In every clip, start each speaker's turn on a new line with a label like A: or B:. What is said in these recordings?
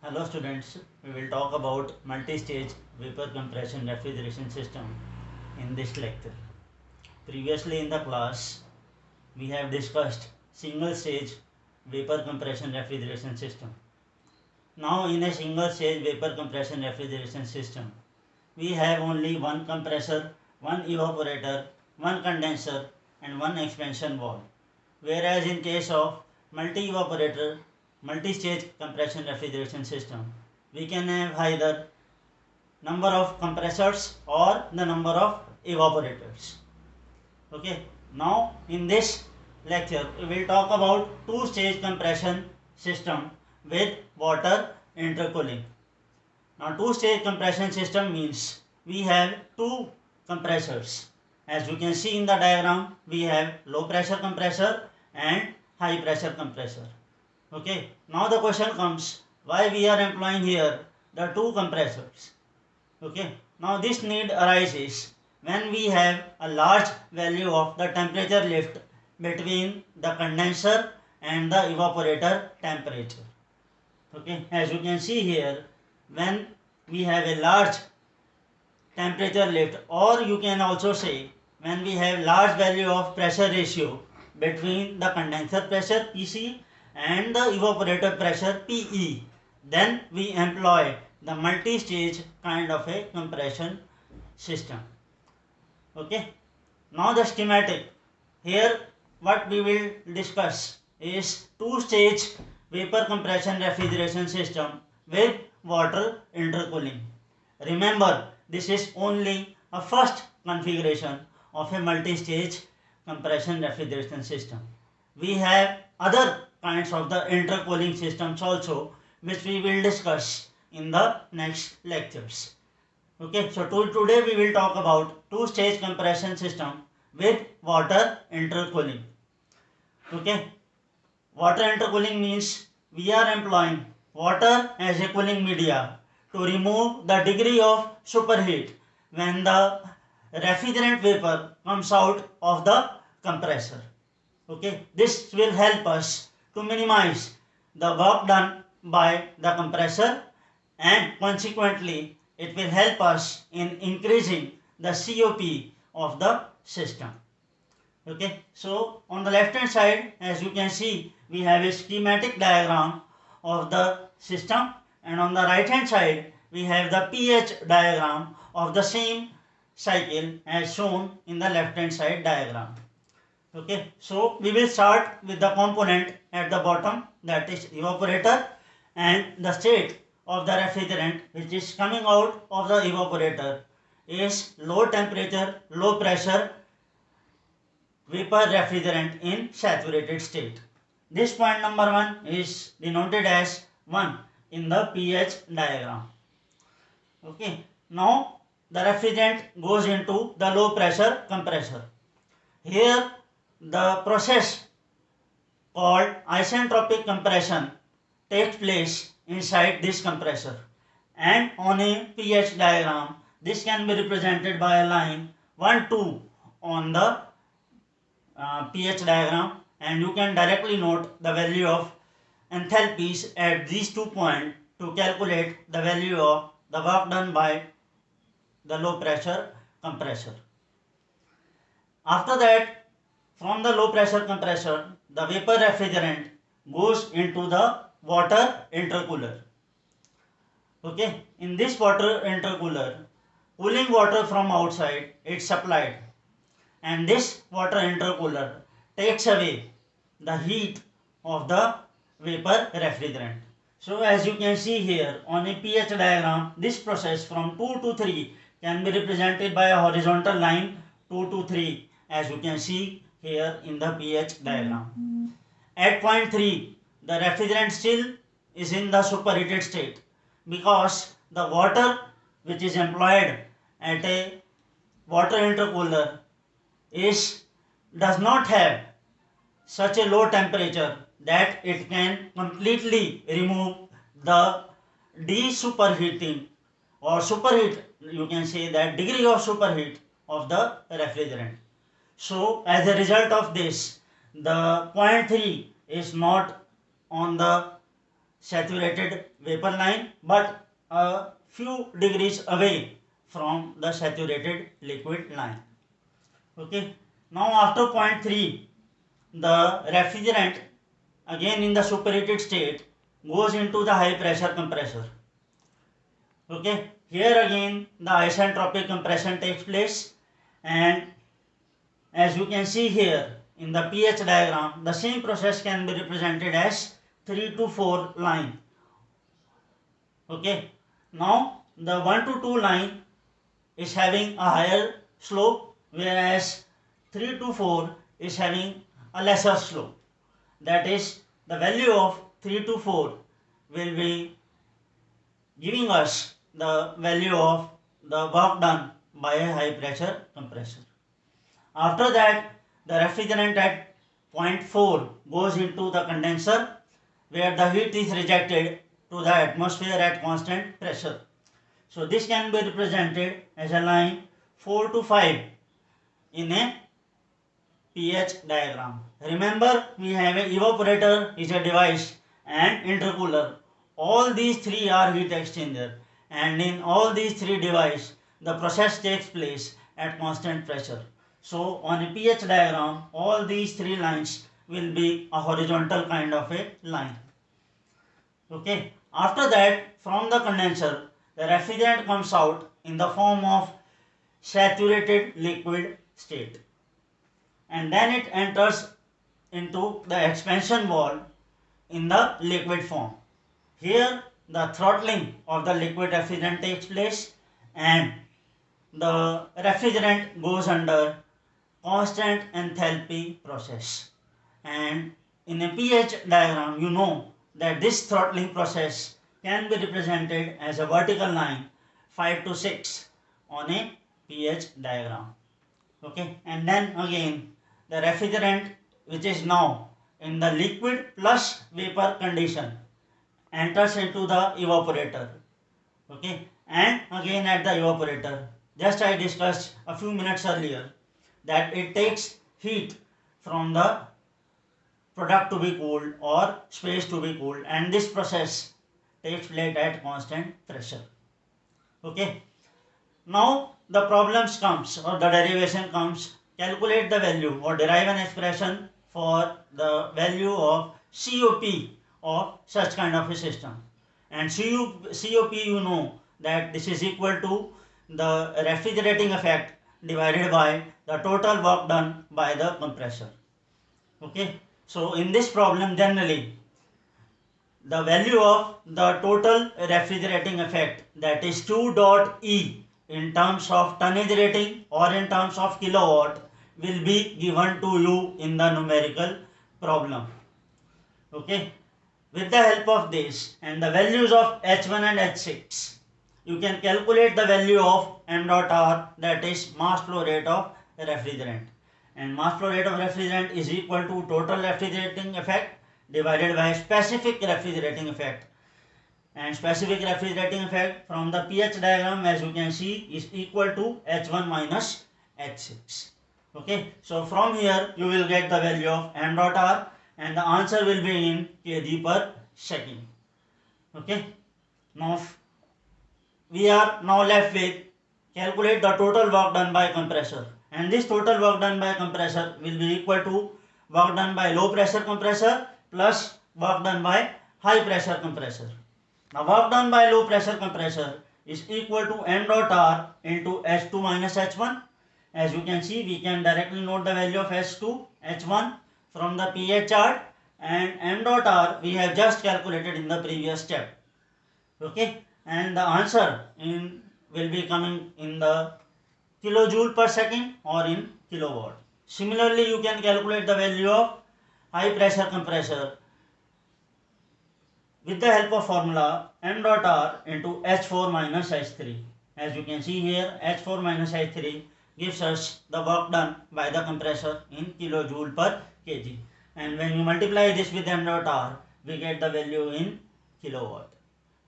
A: Hello students, we will talk about multi-stage vapor compression refrigeration system in this lecture. Previously in the class, we have discussed single stage vapor compression refrigeration system. Now in a single stage vapor compression refrigeration system, we have only one compressor, one evaporator, one condenser and one expansion valve. Whereas in case of multi-evaporator, multi-stage compression refrigeration system, we can have either number of compressors or the number of evaporators. Okay, now in this lecture we will talk about two-stage compression system with water intercooling. Now two-stage compression system means we have two compressors. As you can see in the diagram, we have low pressure compressor and high pressure compressor. Okay, now the question comes, why we are employing here the two compressors? Okay, now this need arises when we have a large value of the temperature lift between the condenser and the evaporator temperature. Okay, as you can see here, when we have a large temperature lift, or you can also say when we have large value of pressure ratio between the condenser pressure PC and the evaporator pressure PE, then we employ the multi-stage kind of a compression system. Okay, now the schematic. Here what we will discuss is two-stage vapor compression refrigeration system with water intercooling. Remember, this is only a first configuration of a multi-stage compression refrigeration system. We have other kinds of the intercooling systems also, which we will discuss in the next lectures. Okay, so today we will talk about two-stage compression system with water intercooling. Okay, water intercooling means we are employing water as a cooling media to remove the degree of superheat when the refrigerant vapor comes out of the compressor. Okay, this will help us to minimize the work done by the compressor, and consequently it will help us in increasing the COP of the system. Okay, so on the left hand side, as you can see, we have a schematic diagram of the system, and on the right hand side we have the pH diagram of the same cycle as shown in the left hand side diagram. Okay, so we will start with the component at the bottom, that is evaporator, and the state of the refrigerant which is coming out of the evaporator is low temperature, low pressure vapor refrigerant in saturated state. This point number 1 is denoted as 1 in the pH diagram. Okay, now the refrigerant goes into the low pressure compressor. Here the process called isentropic compression takes place inside this compressor, and on a pH diagram this can be represented by a line 1 2 on the pH diagram, and you can directly note the value of enthalpies at these 2 points to calculate the value of the work done by the low pressure compressor. After that, from the low pressure compressor, the vapor refrigerant goes into the water intercooler. Okay, in this water intercooler, cooling water from outside is supplied, and this water intercooler takes away the heat of the vapor refrigerant. So as you can see here on a pH diagram, this process from 2 to 3 can be represented by a horizontal line 2 to 3, as you can see here in the pH diagram. At point 3, the refrigerant still is in the superheated state because the water which is employed at a water intercooler does not have such a low temperature that it can completely remove the de-superheating or superheat, you can say that degree of superheat of the refrigerant. So as a result of this, the point 3 is not on the saturated vapor line, but a few degrees away from the saturated liquid line. Okay. Now after point 3, the refrigerant again in the superheated state goes into the high pressure compressor. Okay. Here again the isentropic compression takes place, and as you can see here in the pH diagram, the same process can be represented as 3 to 4 line. Okay. Now the 1 to 2 line is having a higher slope, whereas 3 to 4 is having a lesser slope. That is, the value of 3 to 4 will be giving us the value of the work done by a high pressure compressor. After that, the refrigerant at point 4 goes into the condenser, where the heat is rejected to the atmosphere at constant pressure. So this can be represented as a line 4 to 5 in a pH diagram. Remember, we have an evaporator is a device and intercooler. All these three are heat exchanger, and in all these three devices the process takes place at constant pressure. So on a pH diagram, all these three lines will be a horizontal kind of a line. Okay. After that, from the condenser, the refrigerant comes out in the form of saturated liquid state, and then it enters into the expansion valve in the liquid form. Here the throttling of the liquid refrigerant takes place, and the refrigerant goes under constant enthalpy process. And in a pH diagram, you know that this throttling process can be represented as a vertical line 5 to 6 on a pH diagram. Okay, and then again the refrigerant, which is now in the liquid plus vapor condition, enters into the evaporator. Okay, and again at the evaporator, just I discussed a few minutes earlier that it takes heat from the product to be cooled or space to be cooled, and this process takes place at constant pressure. Okay. Now the problems comes, or the derivation comes. Calculate the value or derive an expression for the value of COP of such kind of a system. And COP, you know that this is equal to the refrigerating effect divided by the total work done by the compressor. Okay. So in this problem, generally the value of the total refrigerating effect, that is Q dot E, in terms of tonnage rating or in terms of kilowatt, will be given to you in the numerical problem. Okay. With the help of this and the values of H1 and H6, you can calculate the value of m dot r, that is mass flow rate of refrigerant. And mass flow rate of refrigerant is equal to total refrigerating effect divided by specific refrigerating effect. And specific refrigerating effect from the pH diagram, as you can see, is equal to H1 minus H6. Okay. So from here you will get the value of m dot r, and the answer will be in kg per second. Okay. Now we are now left with calculate the total work done by compressor, and this total work done by compressor will be equal to work done by low pressure compressor plus work done by high pressure compressor. Now work done by low pressure compressor is equal to m dot r into H2 minus H1. As you can see, we can directly note the value of H2, H1 from the pH chart, and m dot r we have just calculated in the previous step. Okay, and the answer will be coming in the kilojoule per second or in kilowatt. Similarly, you can calculate the value of high pressure compressor with the help of formula m dot r into H4 minus H3. As you can see here, H4 minus H3 gives us the work done by the compressor in kilojoule per kg. And when you multiply this with m dot r, we get the value in kilowatt.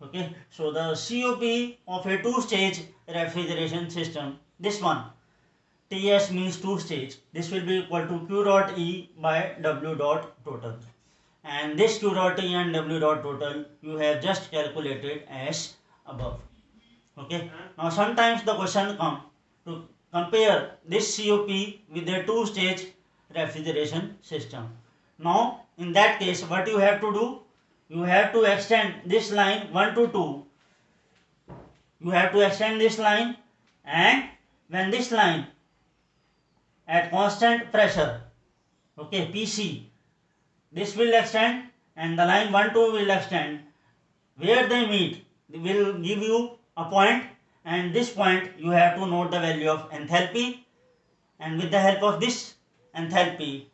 A: Okay, so the COP of a two-stage refrigeration system, this one, TS means two-stage, this will be equal to Q dot E by W dot total. and this Q dot T and W dot total you have just calculated as above. Okay. Now sometimes the question come to compare this COP with a two-stage refrigeration system. Now in that case what you have to do? You have to extend this line 1 to 2. You have to extend this line, and when this line at constant pressure, okay, PC, this will extend and the line 1 2 will extend. Where they meet will give you a point, and this point you have to note the value of enthalpy, and with the help of this enthalpy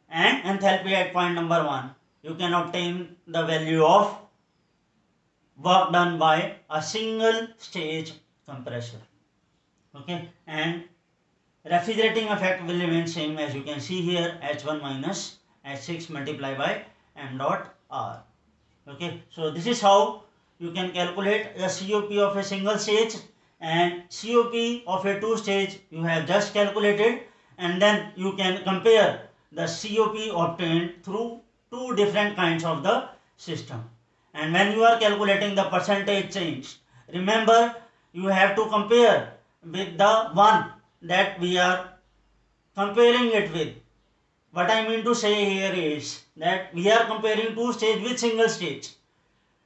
A: and enthalpy at point number 1 you can obtain the value of work done by a single stage compressor. Okay, and refrigerating effect will remain same as you can see here, H1 minus H6 multiplied by m dot R. Okay, so this is how you can calculate the COP of a single stage, and COP of a two stage you have just calculated, and then you can compare the COP obtained through two different kinds of the system. And when you are calculating the percentage change, remember you have to compare with the one that we are comparing it with. What I mean to say here is that we are comparing two stage with single stage.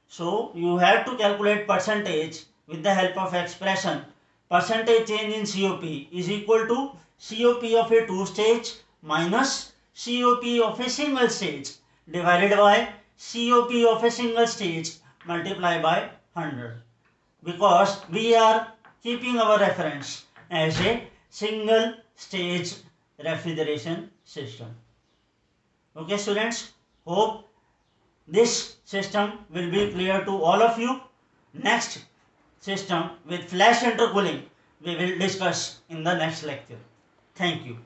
A: So you have to calculate percentage with the help of expression. Percentage change in COP is equal to COP of a two stage minus COP of a single stage divided by COP of a single stage multiplied by 100, because we are keeping our reference as a single stage refrigeration system. Okay students, hope this system will be clear to all of you. Next system with flash intercooling we will discuss in the next lecture. Thank you.